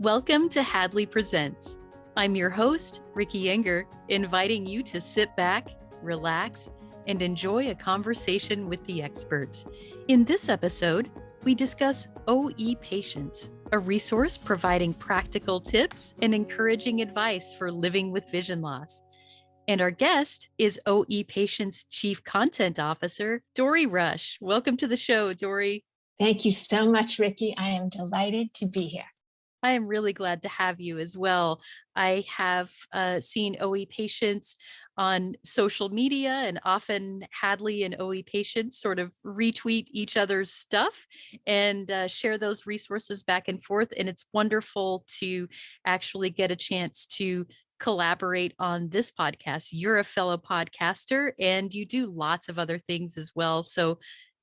Welcome to Hadley Presents. I'm your host, Ricky Enger, inviting you to sit back, relax, and enjoy a conversation with the experts. In this episode, we discuss OE Patience, a resource providing practical tips and encouraging advice for living with vision loss. And our guest is OE Patience Chief Content Officer, Dorrie Rush. Welcome to the show, Dorrie. Thank you so much, Ricky. I am delighted to be here. I am really glad to have you as well. I have seen OE Patience on social media, and often Hadley and OE Patience sort of retweet each other's stuff and share those resources back and forth. And it's wonderful to actually get a chance to collaborate on this podcast. You're a fellow podcaster and you do lots of other things as well. So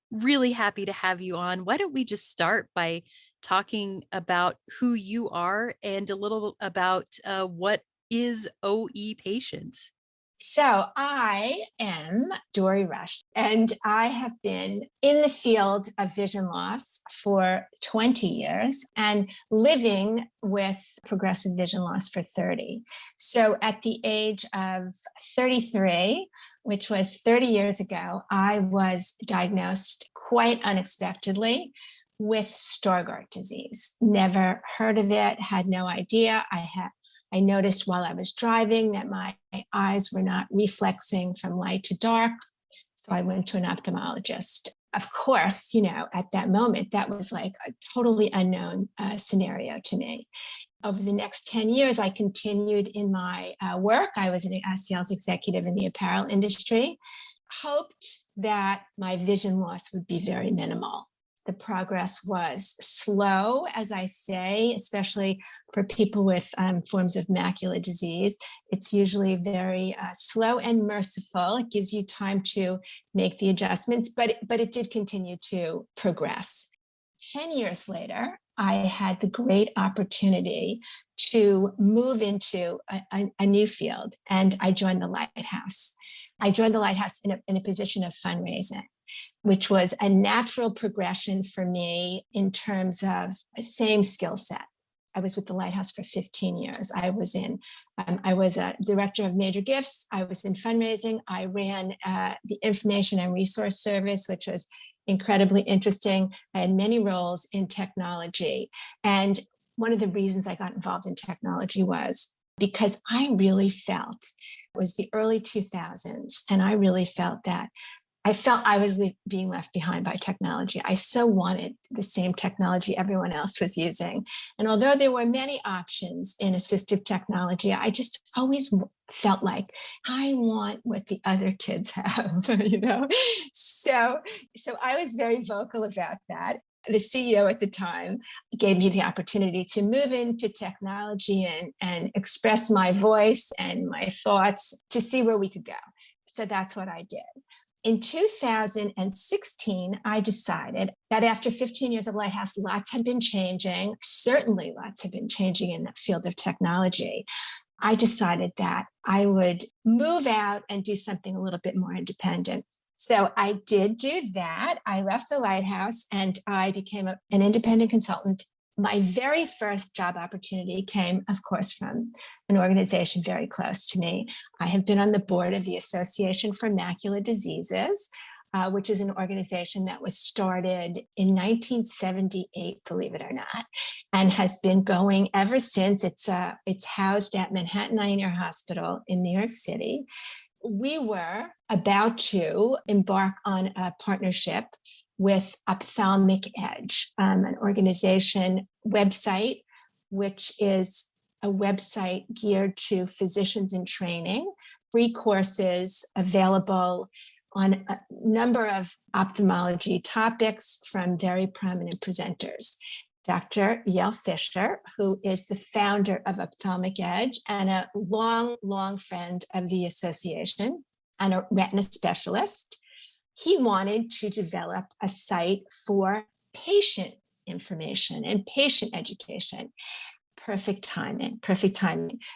really happy to have you on. Why don't we just start by talking about who you are and a little about what is OE Patience? So I am Dorrie Rush, and I have been in the field of vision loss for 20 years and living with progressive vision loss for 30. So at the age of 33, which was 30 years ago, I was diagnosed quite unexpectedly with Stargardt disease. Never heard of it, had no idea. I noticed while I was driving that my eyes were not reflexing from light to dark. So I went to an ophthalmologist. Of course, at that moment, that was like a totally unknown scenario to me. Over the next 10 years, I continued in my work. I was a sales executive in the apparel industry, hoped that my vision loss would be very minimal. The progress was slow, as I say, especially for people with forms of macular disease. It's usually very slow and merciful. It gives you time to make the adjustments, but it did continue to progress. 10 years later, I had the great opportunity to move into a new field, and I joined the Lighthouse. I joined the Lighthouse in a position of fundraising, which was a natural progression for me in terms of the same skill set. I was with the Lighthouse for 15 years. I was a director of major gifts. I was in fundraising. I ran the information and resource service, which was incredibly interesting. I had many roles in technology. And one of the reasons I got involved in technology was because I really felt, it was the early 2000s, and I really felt that I was being left behind by technology. I so wanted the same technology everyone else was using. And although there were many options in assistive technology, I just always felt like I want what the other kids have, So I was very vocal about that. The CEO at the time gave me the opportunity to move into technology and express my voice and my thoughts to see where we could go. So that's what I did. In 2016, I decided that after 15 years of Lighthouse, lots had been changing. Certainly lots had been changing in the field of technology. I decided that I would move out and do something a little bit more independent. So I did do that. I left the Lighthouse and I became an independent consultant. My very first job opportunity came, of course, from an organization very close to me. I have been on the board of the Association for Macular Diseases, which is an organization that was started in 1978, believe it or not, and has been going ever since. It's housed at Manhattan Eye and Ear Hospital in New York City. We were about to embark on a partnership with Ophthalmic Edge, an organization website, which is a website geared to physicians in training, free courses available on a number of ophthalmology topics from very prominent presenters. Dr. Yael Fisher, who is the founder of Ophthalmic Edge and a long friend of the association and a retina specialist, he wanted to develop a site for patient information and patient education. Perfect timing.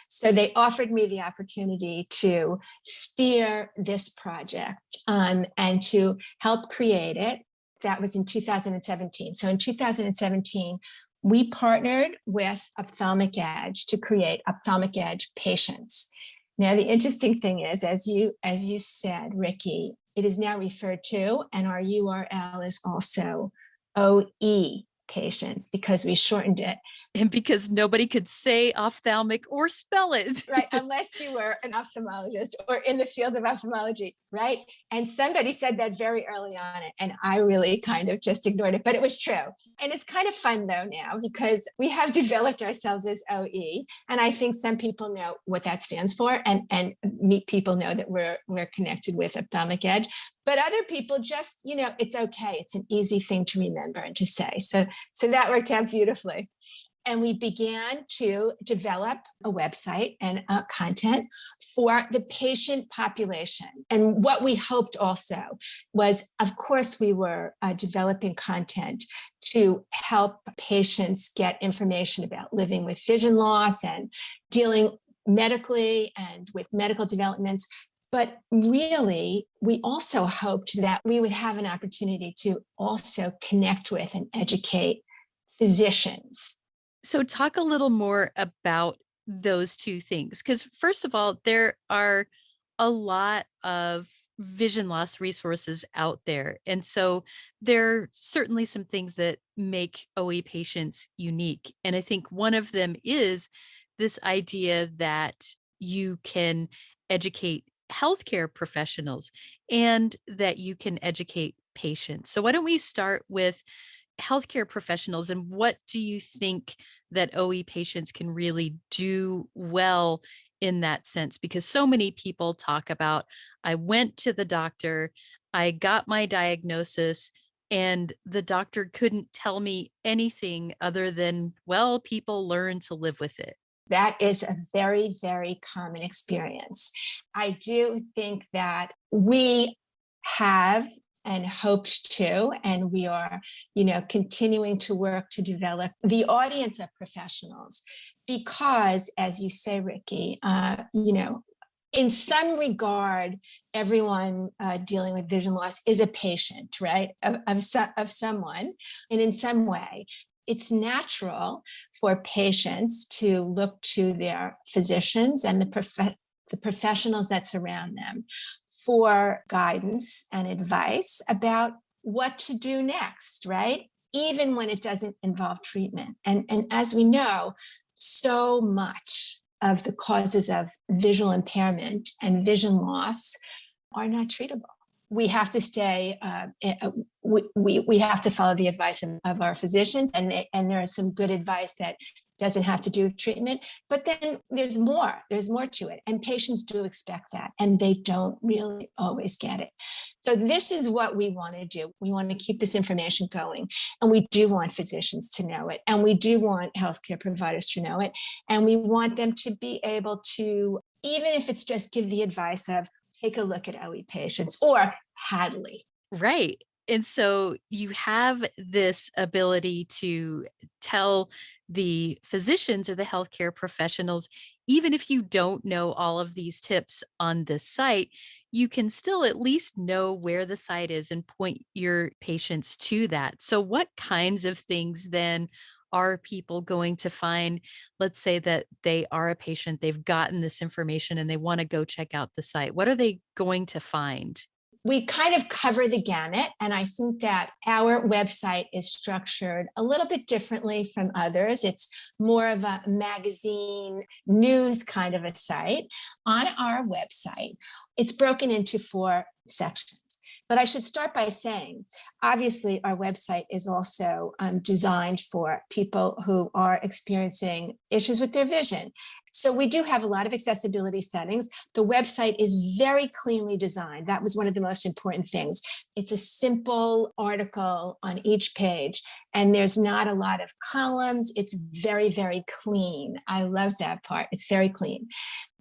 So they offered me the opportunity to steer this project and to help create it. That was in 2017. So in 2017, we partnered with Ophthalmic Edge to create Ophthalmic Edge patients. Now, the interesting thing is, as you said, Ricky, it is now referred to, and our URL is also OE patients because we shortened it. And because nobody could say ophthalmic or spell it. Right, unless you were an ophthalmologist or in the field of ophthalmology, right? And somebody said that very early on, and I really kind of just ignored it, but it was true. And it's kind of fun though now because we have developed ourselves as OE, and I think some people know what that stands for, and people know that we're connected with Ophthalmic Edge. But other people just, it's okay. It's an easy thing to remember and to say. So that worked out beautifully. And we began to develop a website and content for the patient population. And what we hoped also was, of course, we were developing content to help patients get information about living with vision loss and dealing medically and with medical developments. But really, we also hoped that we would have an opportunity to also connect with and educate physicians. So talk a little more about those two things. Because first of all, there are a lot of vision loss resources out there. And so there are certainly some things that make OE patients unique. And I think one of them is this idea that you can educate healthcare professionals and that you can educate patients. So why don't we start with healthcare professionals, and what do you think that OE patients can really do well in that sense? Because so many people talk about, I went to the doctor, I got my diagnosis, and the doctor couldn't tell me anything other than, well, people learn to live with it. That is a very, very common experience. I do think that we have and hoped to, and we are, continuing to work to develop the audience of professionals, because, as you say, Ricky, in some regard, everyone dealing with vision loss is a patient, right, of someone, and in some way, it's natural for patients to look to their physicians and the professionals that surround them for guidance and advice about what to do next, right? Even when it doesn't involve treatment. And as we know, so much of the causes of visual impairment and vision loss are not treatable. We have to stay, we have to follow the advice of our physicians, and there is some good advice that doesn't have to do with treatment, but then there's more to it. And patients do expect that, and they don't really always get it. So this is what we want to do. We want to keep this information going, and we do want physicians to know it, and we do want healthcare providers to know it, and we want them to be able to, even if it's just give the advice of, take a look at OE patients or Hadley. Right. And so you have this ability to tell the physicians or the healthcare professionals, even if you don't know all of these tips on this site, you can still at least know where the site is and point your patients to that. So what kinds of things then are people going to find? Let's say that they are a patient, they've gotten this information and they want to go check out the site. What are they going to find? We kind of cover the gamut, and I think that our website is structured a little bit differently from others. It's more of a magazine news kind of a site. On our website, it's broken into 4 sections. But I should start by saying, obviously, our website is also designed for people who are experiencing issues with their vision. So we do have a lot of accessibility settings. The website is very cleanly designed. That was one of the most important things. It's a simple article on each page, and there's not a lot of columns. It's very, very clean. I love that part. It's very clean.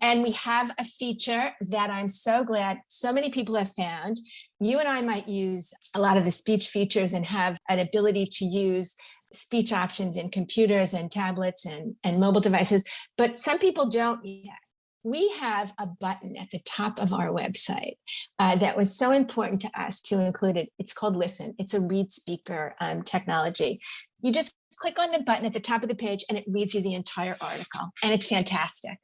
And we have a feature that I'm so glad so many people have found. You and I might use a lot of the speech features and have an ability to use speech options in computers and tablets and mobile devices, but some people don't yet. We have a button at the top of our website that was so important to us to include it. It's called Listen. It's a read speaker technology. You just click on the button at the top of the page and it reads you the entire article. And it's fantastic.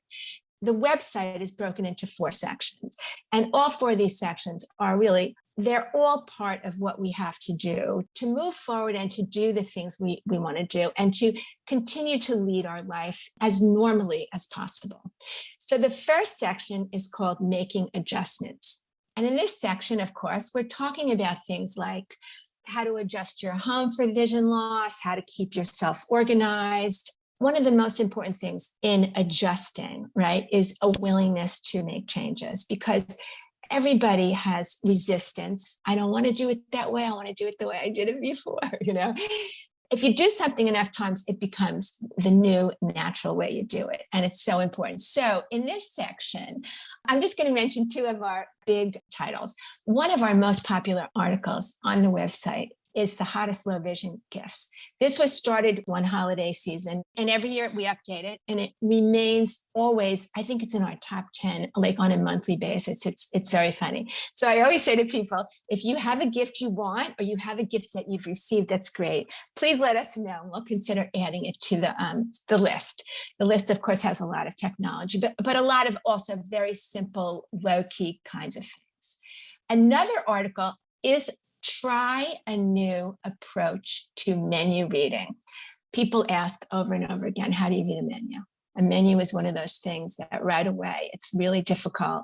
The website is broken into 4 sections, and all 4 of these sections are really, they're all part of what we have to do to move forward and to do the things we want to do and to continue to lead our life as normally as possible. So the first section is called Making Adjustments. And in this section, of course, we're talking about things like how to adjust your home for vision loss, how to keep yourself organized. One of the most important things in adjusting, right, is a willingness to make changes, because everybody has resistance. I don't want to do it that way. I want to do it the way I did it before, If you do something enough times, it becomes the new natural way you do it. And it's so important. So in this section, I'm just going to mention 2 of our big titles. One of our most popular articles on the website is the hottest low vision gifts. This was started one holiday season, and every year we update it, and it remains always, I think it's in our top 10, like on a monthly basis. It's very funny. So I always say to people, if you have a gift you want, or you have a gift that you've received that's great, please let us know, and we'll consider adding it to the list. The list, of course, has a lot of technology, but a lot of also very simple, low-key kinds of things. Another article is try a new approach to menu reading. People ask over and over again, how do you read a menu? A menu is one of those things that right away, it's really difficult.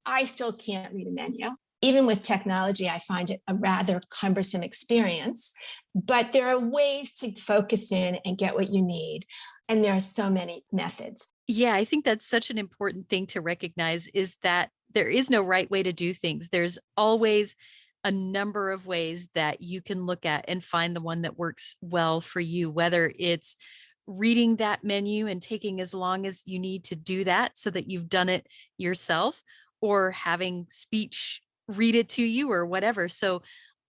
I still can't read a menu. Even with technology, I find it a rather cumbersome experience, but there are ways to focus in and get what you need. And there are so many methods. Yeah, I think that's such an important thing to recognize, is that there is no right way to do things. There's always a number of ways that you can look at and find the one that works well for you, whether it's reading that menu and taking as long as you need to do that so that you've done it yourself, or having speech read it to you or whatever. So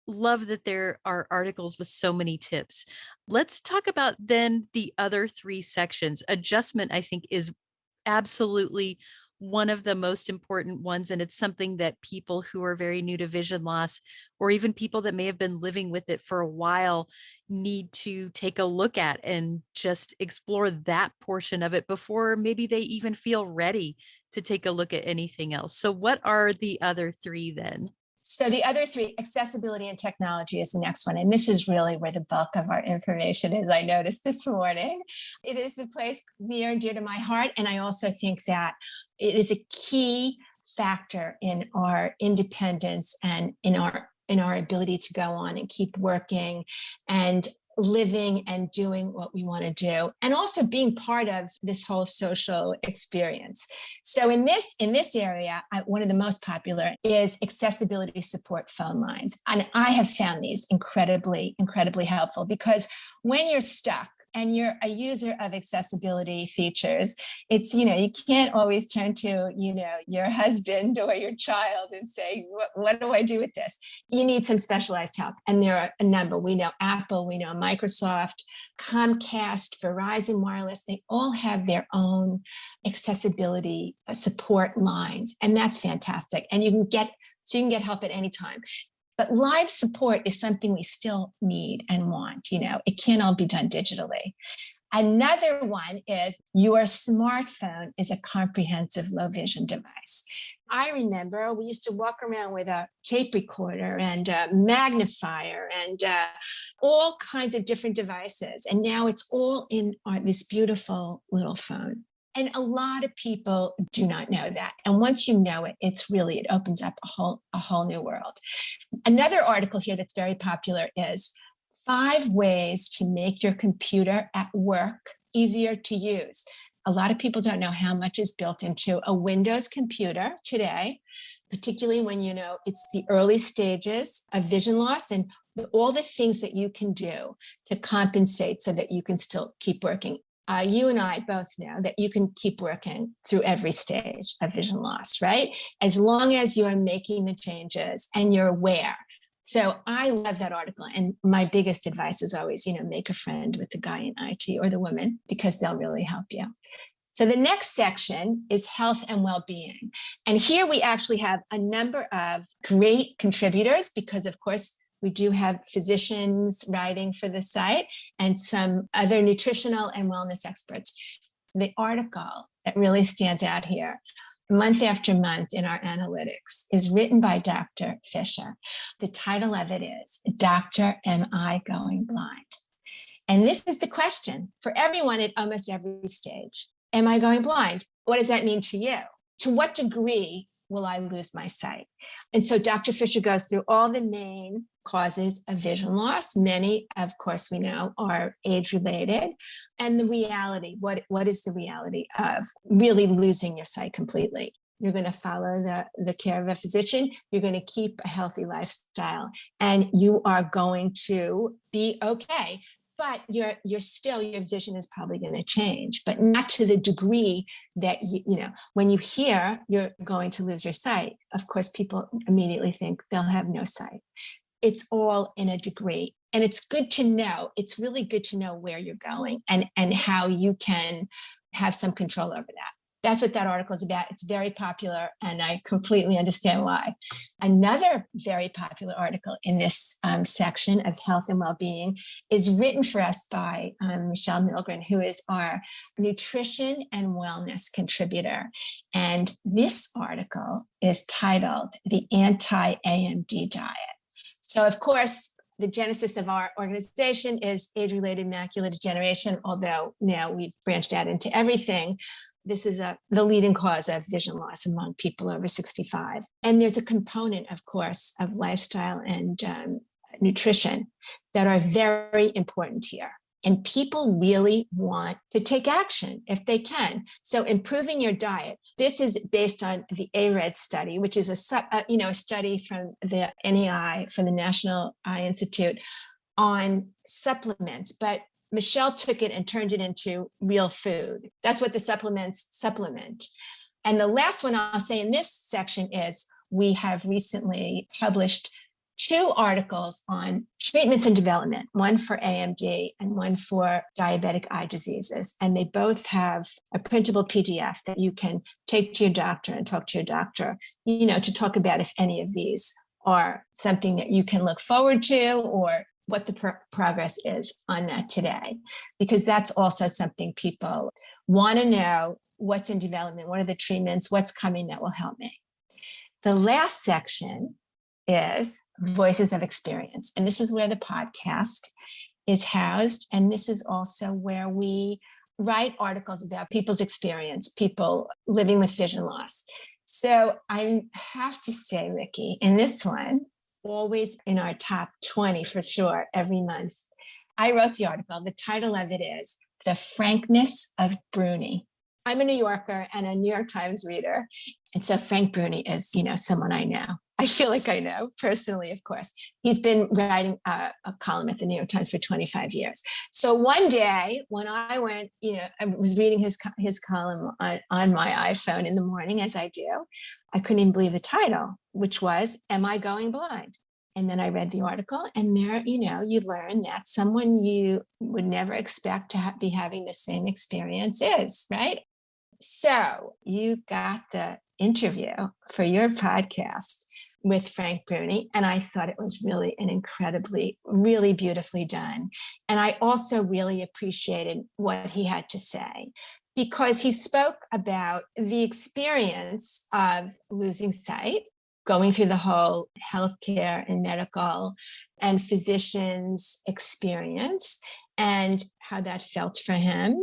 love that there are articles with so many tips. Let's talk about then the other 3 sections. Adjustment, I think, is absolutely one of the most important ones, and it's something that people who are very new to vision loss, or even people that may have been living with it for a while, need to take a look at and just explore that portion of it before maybe they even feel ready to take a look at anything else. So what are the other 3 then? So the other 3, accessibility and technology, is the next one. And this is really where the bulk of our information is, I noticed this morning. It is the place near and dear to my heart. And I also think that it is a key factor in our independence and in our ability to go on and keep working and living and doing what we want to do, and also being part of this whole social experience. So in this area, one of the most popular is accessibility support phone lines. And I have found these incredibly helpful, because when you're stuck and you're a user of accessibility features, it's, you can't always turn to, your husband or your child and say, what do I do with this? You need some specialized help. And there are a number. We know Apple, we know Microsoft, Comcast, Verizon Wireless, they all have their own accessibility support lines. And that's fantastic. And you can get help at any time. But live support is something we still need and want. It can't all be done digitally. Another one is your smartphone is a comprehensive low vision device. I remember we used to walk around with a tape recorder and a magnifier and all kinds of different devices. And now it's all in this beautiful little phone. And a lot of people do not know that. And once you know it, it opens up a whole new world. Another article here that's very popular is 5 ways to make your computer at work easier to use. A lot of people don't know how much is built into a Windows computer today, particularly when it's the early stages of vision loss, and all the things that you can do to compensate so that you can still keep working. You and I both know that you can keep working through every stage of vision loss, right? As long as you're making the changes and you're aware. So I love that article. And my biggest advice is always, make a friend with the guy in IT or the woman, because they'll really help you. So the next section is health and well-being. And here we actually have a number of great contributors because, of course, we do have physicians writing for the site and some other nutritional and wellness experts. The article that really stands out here, month after month in our analytics, is written by Dr. Fisher. The title of it is, Doctor, Am I Going Blind? And this is the question for everyone at almost every stage. Am I going blind? What does that mean to you? To what degree will I lose my sight? And so Dr. Fisher goes through all the main causes of vision loss. Many, of course, we know are age-related. And the reality, what is the reality of really losing your sight completely? You're going to follow the care of a physician. You're going to keep a healthy lifestyle, and you are going to be okay. But your vision is probably going to change, but not to the degree that, when you hear you're going to lose your sight, of course, people immediately think they'll have no sight. It's all in a degree. And it's good to know. It's really good to know where you're going and how you can have some control over that. That's what that article is about. It's very popular, and I completely understand why. Another very popular article in this section of health and well-being is written for us by Michelle Milgren, who is our nutrition and wellness contributor. And this article is titled The Anti-AMD Diet. So, of course, the genesis of our organization is age-related macular degeneration, although now we've branched out into everything. This is the leading cause of vision loss among people over 65. And there's a component, of course, of lifestyle and nutrition that are very important here. And people really want to take action if they can. So improving your diet, this is based on the ARED study, which is a study from the NEI, from the National Eye Institute, on supplements. But Michelle took it and turned it into real food. That's what the supplements supplement. And the last one I'll say in this section is we have recently published 2 articles on treatments and development, one for AMD and one for diabetic eye diseases. And they both have a printable PDF that you can take to your doctor and talk to your doctor, to talk about if any of these are something that you can look forward to, or what the progress is on that today, because that's also something people want to know. What's in development? What are the treatments? What's coming that will help me? The last section is Voices of Experience. And this is where the podcast is housed. And this is also where we write articles about people's experience, people living with vision loss. So I have to say, Ricky, in this one, always in our top 20 for sure, every month, I wrote the article. The title of it is The Frankness of Bruni. I'm a New Yorker and a New York Times reader. And so Frank Bruni is, someone I know. I feel like I know personally, of course. He's been writing a column at the New York Times for 25 years. So one day when I went, I was reading his column on my iPhone in the morning, as I do, I couldn't even believe the title, which was, Am I Going Blind? And then I read the article, and there, you learn that someone you would never expect to be having the same experience is, right? So you got the interview for your podcast with Frank Bruni, and I thought it was really really beautifully done. And I also really appreciated what he had to say, because he spoke about the experience of losing sight, going through the whole healthcare and medical and physicians experience, and how that felt for him,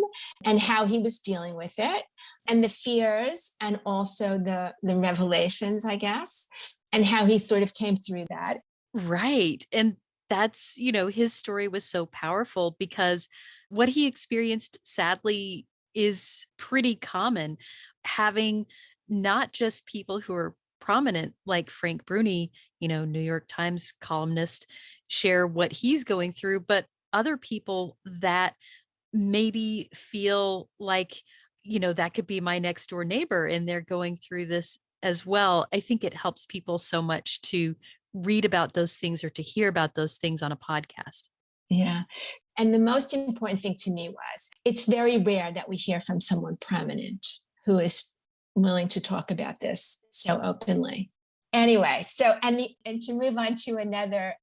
and how he was dealing with it, and the fears, and also the revelations, I guess, and how he sort of came through that. Right. And that's, his story was so powerful because what he experienced, sadly, is pretty common. Having not just people who are prominent like Frank Bruni, New York Times columnist, share what he's going through, but other people that maybe feel like, that could be my next door neighbor and they're going through this as well. I think it helps people so much to read about those things or to hear about those things on a podcast. Yeah. And the most important thing to me was it's very rare that we hear from someone prominent who is willing to talk about this so openly. Anyway, so and to move on to another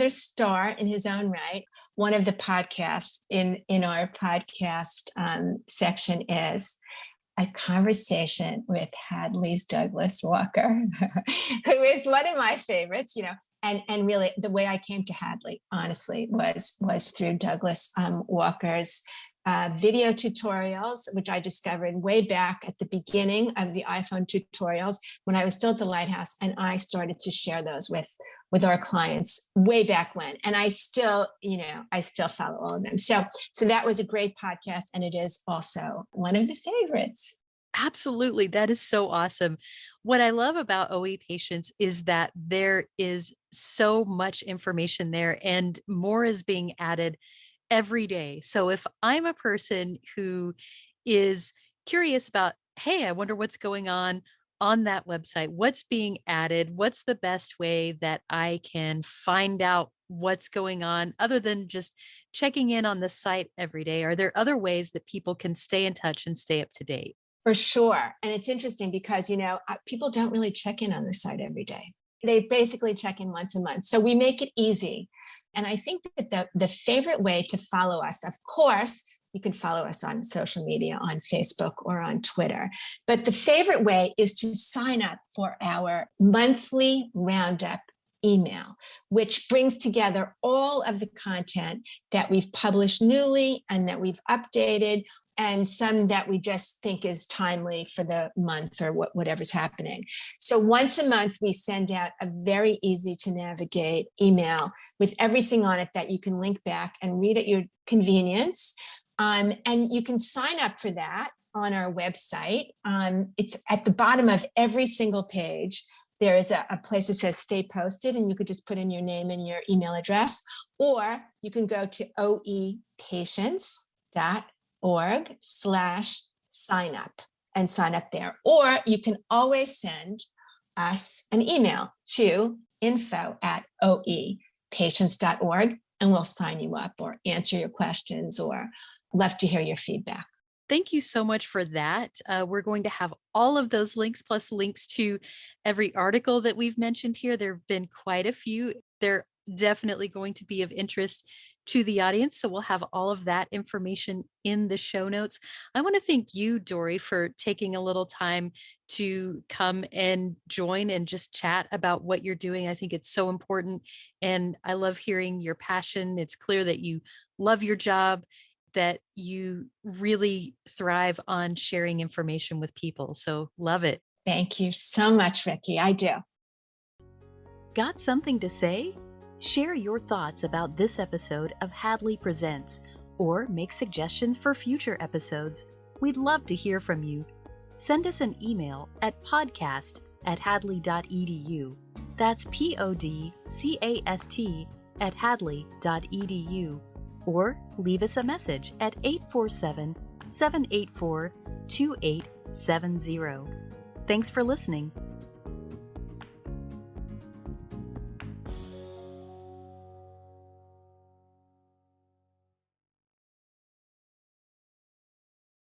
star in his own right, one of the podcasts in our podcast section is a conversation with Hadley's Douglas Walker, who is one of my favorites, and really the way I came to Hadley, honestly, was through Douglas Walker's video tutorials, which I discovered way back at the beginning of the iPhone tutorials when I was still at the Lighthouse, and I started to share those with our clients way back when. And I still follow all of them. So that was a great podcast. And it is also one of the favorites. Absolutely. That is so awesome. What I love about OE patients is that there is so much information there and more is being added every day. So if I'm a person who is curious about, hey, I wonder what's going on that website, what's being added, what's the best way that I can find out what's going on other than just checking in on the site every day? Are there other ways that people can stay in touch and stay up to date? For sure. And it's interesting because, people don't really check in on the site every day. They basically check in once a month. So we make it easy. And I think that the favorite way to follow us, of course, you can follow us on social media, on Facebook or on Twitter. But the favorite way is to sign up for our monthly roundup email, which brings together all of the content that we've published newly and that we've updated, and some that we just think is timely for the month or whatever's happening. So once a month, we send out a very easy to navigate email with everything on it that you can link back and read at your convenience. And you can sign up for that on our website. It's at the bottom of every single page. There is a place that says stay posted, and you could just put in your name and your email address, or you can go to oepatients.org/sign up and sign up there. Or you can always send us an email to info@oepatients.org, and we'll sign you up or answer your questions or love to hear your feedback. Thank you so much for that. We're going to have all of those links plus links to every article that we've mentioned here. There have been quite a few. They're definitely going to be of interest to the audience. So we'll have all of that information in the show notes. I want to thank you, Dory, for taking a little time to come and join and just chat about what you're doing. I think it's so important. And I love hearing your passion. It's clear that you love your job, that you really thrive on sharing information with people. So love it. Thank you so much, Ricky. I do. Got something to say? Share your thoughts about this episode of Hadley Presents, or make suggestions for future episodes. We'd love to hear from you. Send us an email at podcast@hadley.edu. That's podcast@hadley.edu. Or leave us a message at 847-784-2870. Thanks for listening.